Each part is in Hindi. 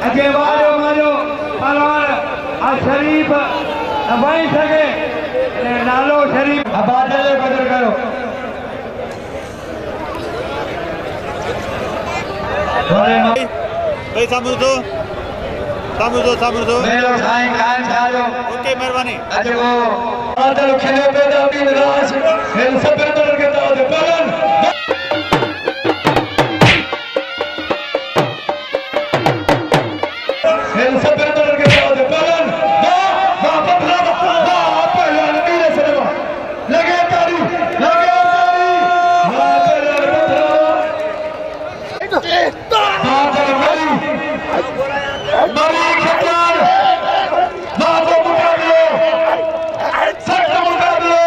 अगे वालो वालो पहलवान शरीफ वही सके नालो शरीफ आबादे बदल करो भाई सामू दो मेलो साईं कायम थालो ओके मेहरबानी अज वो आदल खिले पैदा भी विलास हिल सब अंदर के दाद पलन हिल सब अंदर के दाद पलन वाह पत्थर वाह पहलवान मीरे सरमा लगे तारी वाह पहलवान पत्थर मरी खचार बाबू मुकाबलो सख्त मुकाबलो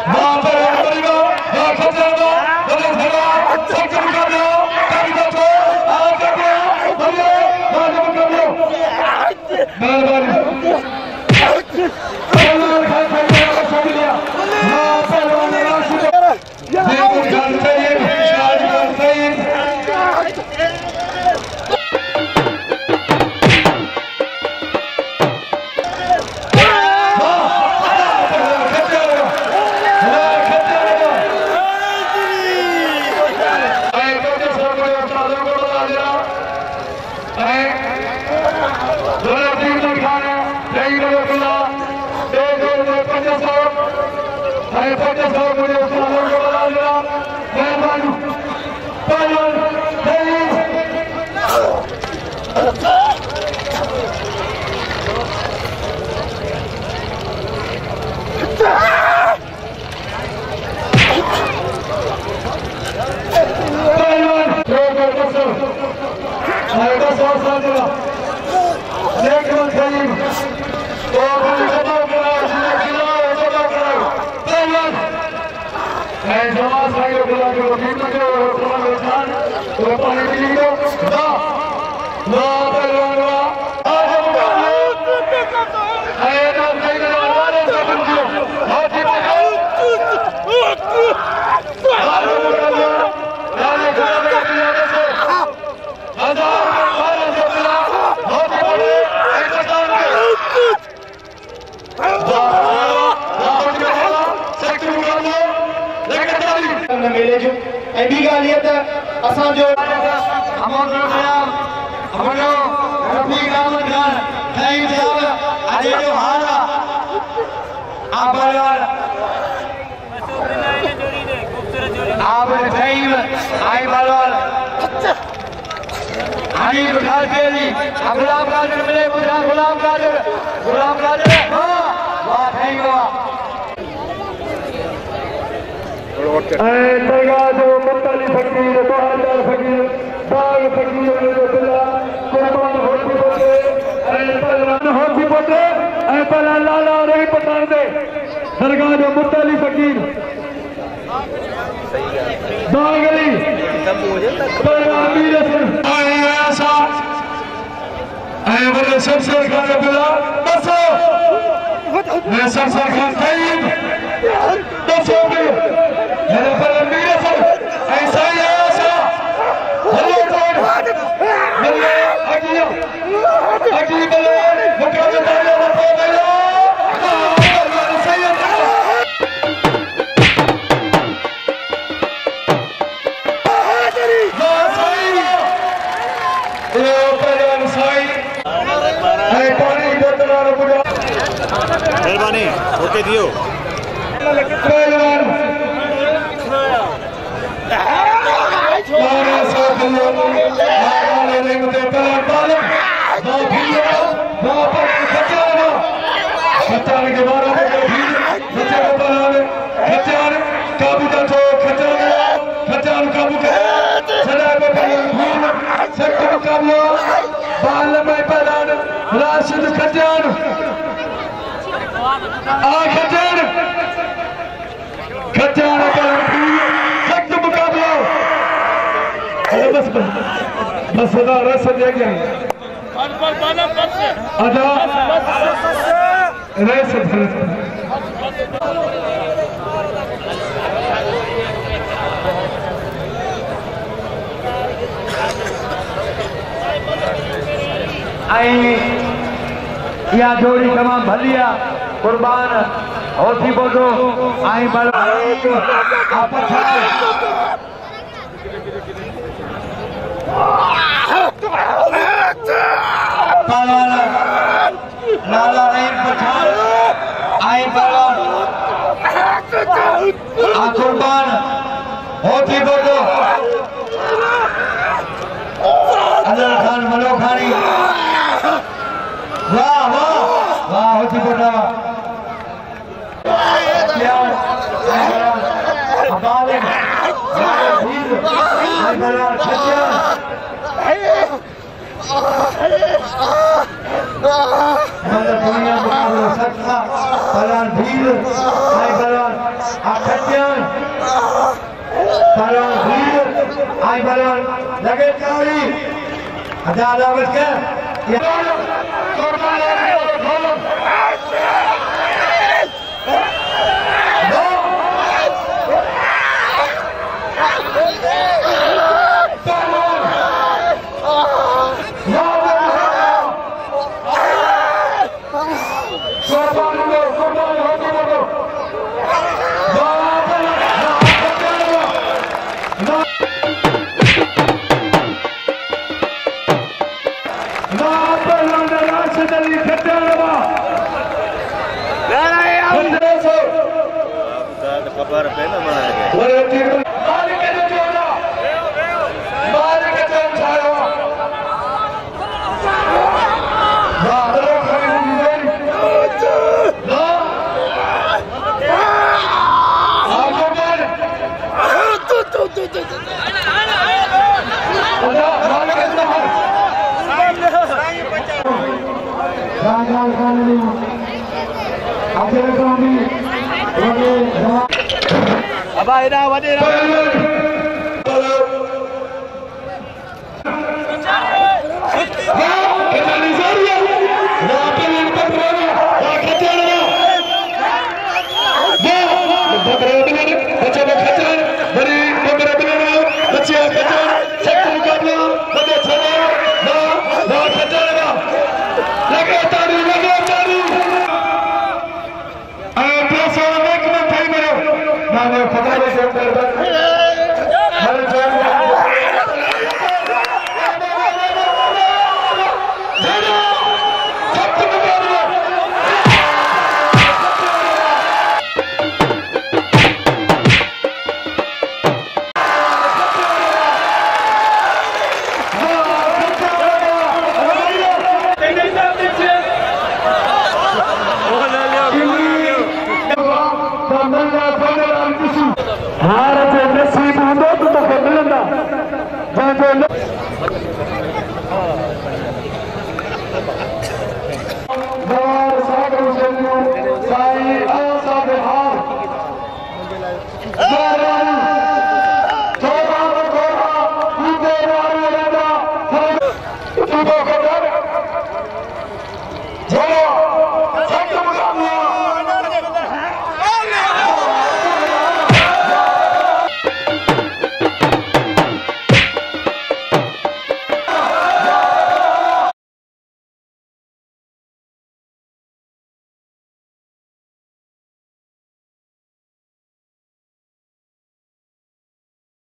वहां पर मरीवा वहां खचार बड़े धड़ा सख्त मुकाबलो कभी तो आगे गया बड़े बाबू मुकाबलो मेहरबानी पहलवान खान खड़े हो शुक्रिया वहां पहलवान राशिद देखो जान सही शाहजान सही मेले जो ऐबी गालियत असा जो हमारो प्यार हमारो रफीक अहमद खान खैम साहब अजे जो हारा आप खैम आई बालवाल हनीफ खान पेली गुलाम कादिर मिले गुलाम कादिर वाह खैम वाह दरगाह जो मुतली फकीर बहादुर फकीर बाग फकीर बिल्ला कुर्बान होती बोले पहलवान होती बोले पहला लाला रही पठान दे दरगाह जो मुतली फकीर बागली पहलवान मीर ऐसा बोले सबसे खान बिल्ला बसो मैं सबसे खान खैम बसो मेरे पर मीरे सर ऐसा ही ऐसा हेलो कौन मिले अगिया अगी मिले मुकाबले वाले रखो मिलो पहलवान सही है ये पहलवान सही है पानी बोतल और पूरा मेहरबानी ओके दियो पहलवान राशिद खजान सख्त मुकाबला बस रस दे गया आधा रस यह जोड़ी तमाम भली है कुर्बान होती बोलो आई बड़ा लाला रहीम पठान आई बड़ा कुर्बान होती बोलो अजर खान मलोखानी वाह वाह वाह होती बोलो लगे चावड़ी अदालत के खबर पे ना अब आइरा वडेरा